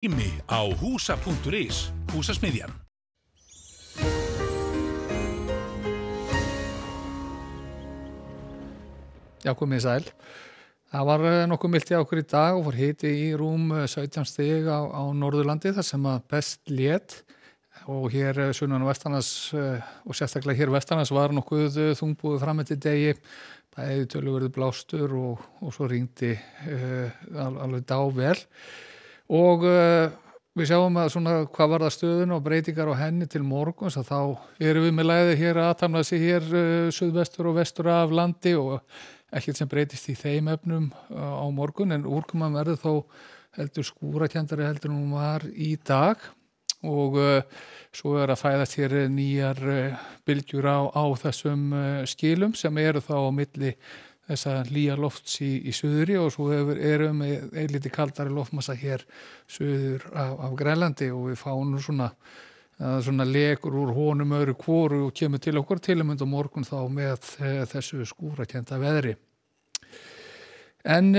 Ími á húsa.is, húsasmiðjan. Já, komið sæl. Það var nokkuð milt hjá okkur í dag og fór hiti í rúm 17 stig á Norðurlandi þar sem að best lét og hér sunnan og vestanlands og sérstaklega hér vestanlands var nokkuð þungbúið fram eftir degi, bæði töluverður blástur og svo rigndi alveg dável og við sjáum að svona hvað var það stöðun og breytingar á henni til morguns að þá erum við með læði hér að aðtamna sig hér suðvestur og vestur af landi og ekkert sem breytist í þeim efnum á morgun en úrkoman verður þó heldur skúrakenndari heldur en hún var í dag og svo er að fæðast hér nýjar bylgjur á þessum skilum sem eru þá á milli þessa hlýja lofts í suðri og svo erum við eilítið kaldari loftmassa hér suður af Grænlandi og við fáum svona lekur úr honum öðru hvoru og kemur til okkur til að mynda morgun þá með þessu skúrakennda veðri. En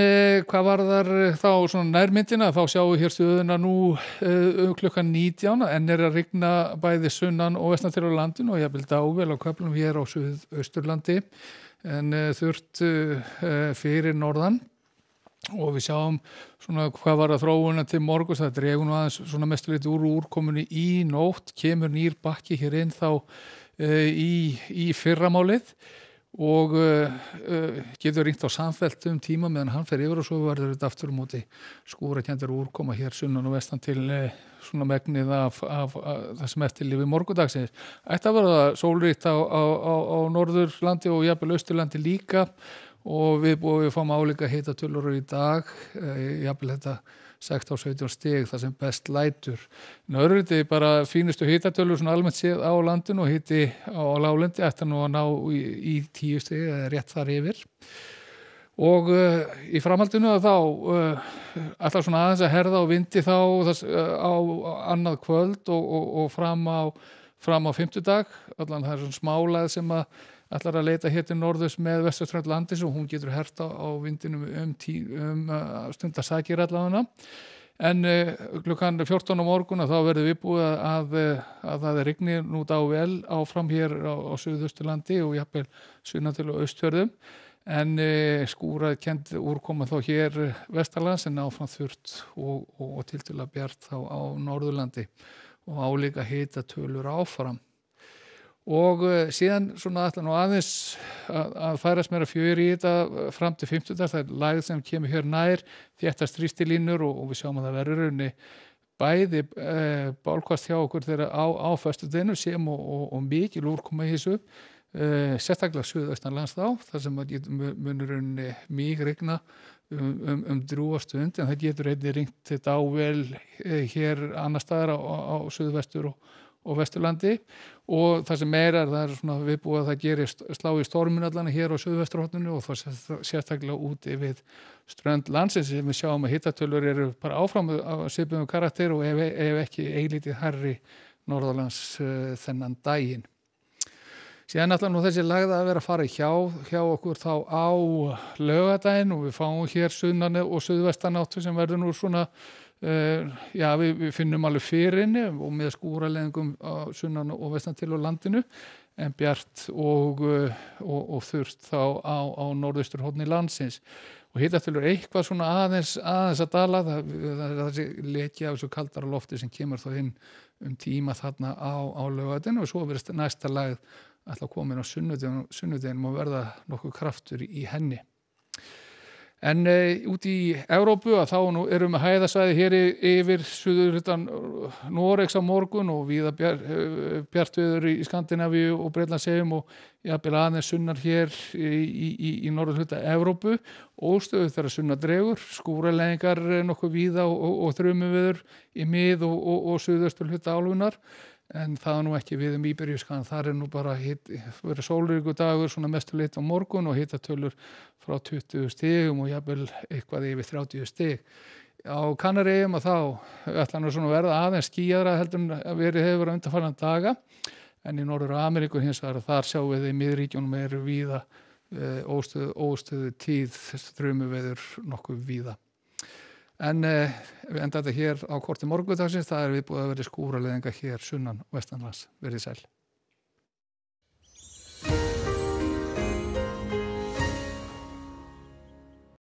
hvað varðar þá svona nærmyndina, þá sjáum við hér stöðuna nú klukkan 19 en er að rigna bæði sunnan og vestan til á landinu og jafnvel dável á köflum hér á Suðausturlandi en þurrt fyrir norðan og við sjáum svona hvað var að þróuna til morguns, það dregur nú aðeins svona mestu liti úr úrkomunni í nótt, kemur nýr bakki hér inn þá í fyrramálið og getur ringt á samfellt tíma meðan hann fer yfir og svo verður þetta aftur á móti skúrakenndur úrkoma hér sunnan og vestan til svona megnið af það sem eftir lifi morgundagsins. Ætti að vera sólríkt á Norðurlandi og jafnvel Austurlandi líka og við fáum álíka hitatölur í dag, jafnvel þetta 16-17 stig það sem best lætur. Öðruvíti bara fínustu hitatölur svona almennt séð á landinu og hiti á láglendi ætti nú að ná í 10 stig eða rétt þar yfir. Og í framhaldinu þá ætlar svona aðeins að herða á vindi þá á annað kvöld og fram á fimmtudag, allan það svona smálæð sem að ætlar að leita hér til norðurs með vesturströnd landis og hún getur hert á vindinum stundarsakir allavega. En klukkan 14 á morgun þá verður viðbúið að það rigni nú dável áfram hér á Suðausturlandi og jafnvel sunnan til og Austfjörðum. En skúrakennd úrkoma þá hér vestanlands en áfram þurrt og tiltölulega bjart þá á Norðurlandi og álíka hitatölur áfram. Og síðan svona ætla nú aðeins að færast meira fjör í þetta fram til 50. Það er lægð sem kemur hér nær, þéttast þrýstilínur og við sjáum að það verður raunni bæði bálkvast hjá okkur þegar á föstudaginn sem og mikil úrkoma í þessu, sérstaklega suðaustanlands þá, þar sem að munur raunni mýg rigna drúga stund en það getur einnig ringt dável hér annar staðar á suðvestur og Vesturlandi og það sem meira það er svona viðbúið að það gerist slá í stormin allan hér á suðvesturhorninu og það sérstaklega úti við strönd landsins sem við sjáum að hitatölur eru bara áfram á svipuðum karakter og ef ekki eilítið hærri norðanlands þennan daginn. Síðan ætlar nú þessi lagða að vera að fara hjá okkur þá á laugardaginn og við fáum hér sunnan og suðvestanáttu sem verður nú svona við finnum alveg fyrir henni og með skúraleðingum sunnan og vestan til á landinu en bjart og þurrt þá á norðausturhorni landsins og hitatölur eitthvað svona aðeins að dala það er þessi leki af þessu kaldara lofti sem kemur þá inn tíma þarna á laugardaginn og svo verður næsta lagð ætla að koma inn á sunnudeginum og verða nokkuð kraftur í henni. En út í Evrópu að þá erum við með hæðasvæði hér yfir suðurhlutan Noregs á morgun og víða bjart veður í Skandinavíu og Bretlandseyjum og jafnvel aðeins sunnar hér í norðurhluta Evrópu og stöðu þegar sunnar dregur, skúraleiðingar nokkuð víða og þrumuveður í mið og suðausturhluta álfunnar. En það er nú ekki við Íberíuskagann, þar er nú bara verið sólríkur dagur svona mestu lit á morgun og hitatölur frá 20 stigum og jafnvel eitthvað yfir 30 stig. Á Kanaríeyjum að þá ætla nú svona verða aðeins skýjara heldur en verið hefur undanfarna daga en í Norður-Ameríku hins vegar þar sjáum við í miðríkjunum eru víða óstöðu tíð þrumuveður nokkuð víða. En við enda þetta hér á korti morgundagsins, það við búið að vera skúraleðinga hér sunnan vestanlands. Verið sæl.